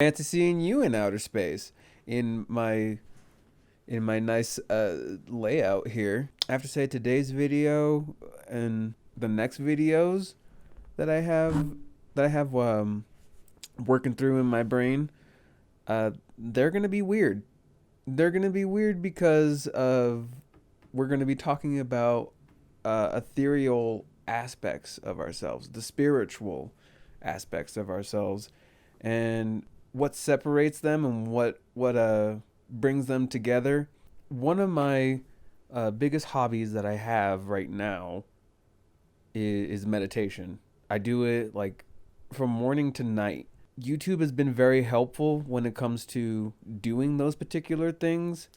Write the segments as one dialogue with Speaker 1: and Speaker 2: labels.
Speaker 1: Fantasying you in outer space in my nice layout here. I have to say today's video and the next videos that I have working through in my brain, they're gonna be weird. They're gonna be weird because of we're gonna be talking about ethereal aspects of ourselves, the spiritual aspects of ourselves, and what separates them and what brings them together. One of my biggest hobbies that I have right now is meditation. I do it like from morning to night. YouTube has been very helpful when it comes to doing those particular things.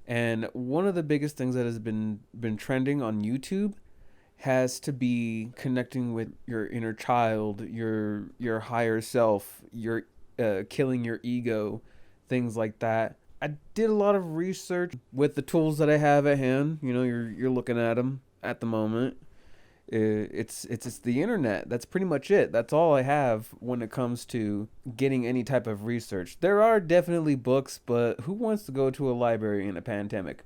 Speaker 1: And one of the biggest things that has been trending on YouTube has to be connecting with your inner child, your higher self, your killing your ego, things like that. I did a lot of research with the tools that I have at hand. You know, you're looking at them at the moment. It's the internet. That's pretty much it. That's all I have when it comes to getting any type of research. There are definitely books, but who wants to go to a library in a pandemic?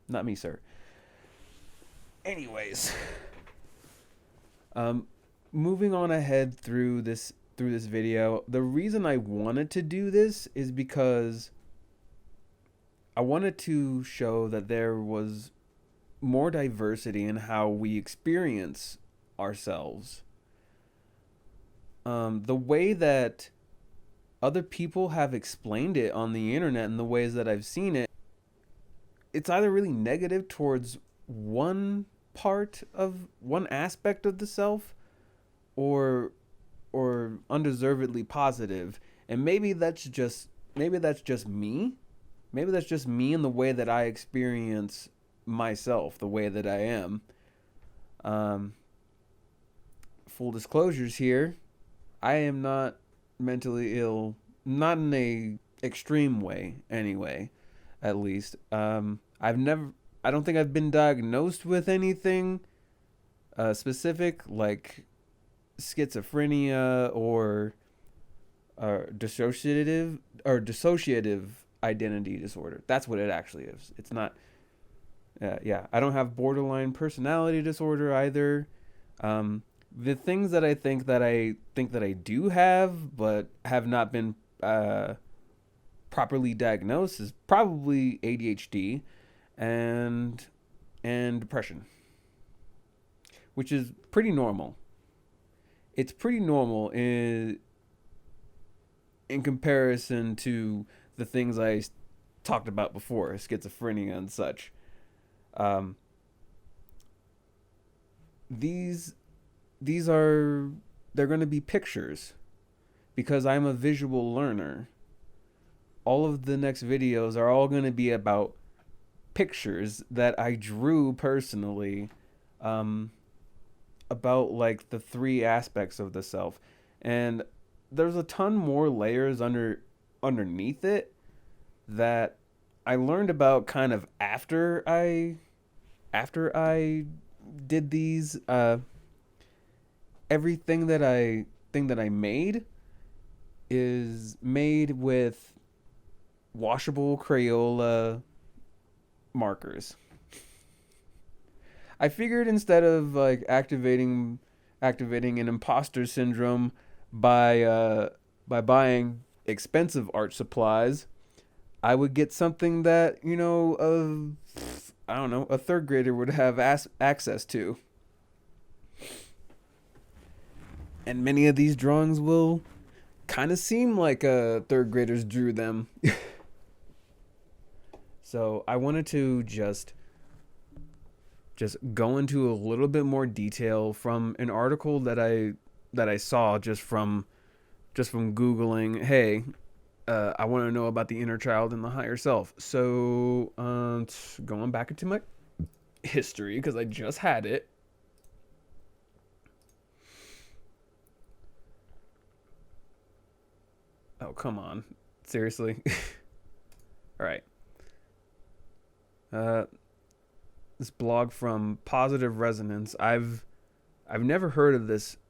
Speaker 1: Not me, sir. Anyways, um, moving on ahead through this video, the reason I wanted to do this is because I wanted to show that there was more diversity in how we experience ourselves. The way that other people have explained it on the internet and the ways that I've seen it, it's either really negative towards one aspect of the self, or undeservedly positive. And maybe that's just me. Maybe that's just me in the way that I experience myself, the way that I am. Um, Full disclosures here, I am not mentally ill, not in a extreme way anyway, at least. I don't think I've been diagnosed with anything specific like schizophrenia or dissociative identity disorder. That's what it actually is. It's not. Yeah, I don't have borderline personality disorder either. The things that I think that I do have, but have not been properly diagnosed, is probably ADHD and depression, which is pretty normal. It's pretty normal in comparison to the things I talked about before, schizophrenia and such. Um, these these are they're going to be pictures because I'm a visual learner. All of the next videos are all going to be about pictures that I drew personally, um, about like the three aspects of the self, and there's a ton more layers underneath it that I learned about kind of after I did these. Everything that I made is made with washable Crayola markers. I figured instead of like activating an imposter syndrome by buying expensive art supplies, I would get something that I don't know, a third grader would have access to. And many of these drawings will kind of seem like third graders drew them. So I wanted to just go into a little bit more detail from an article that I saw just from googling. Hey, I want to know about the inner child and the higher self. So going back into my history because I just had it. Oh, come on, seriously. All right. Uh, this blog from Positive Resonance. I've never heard of this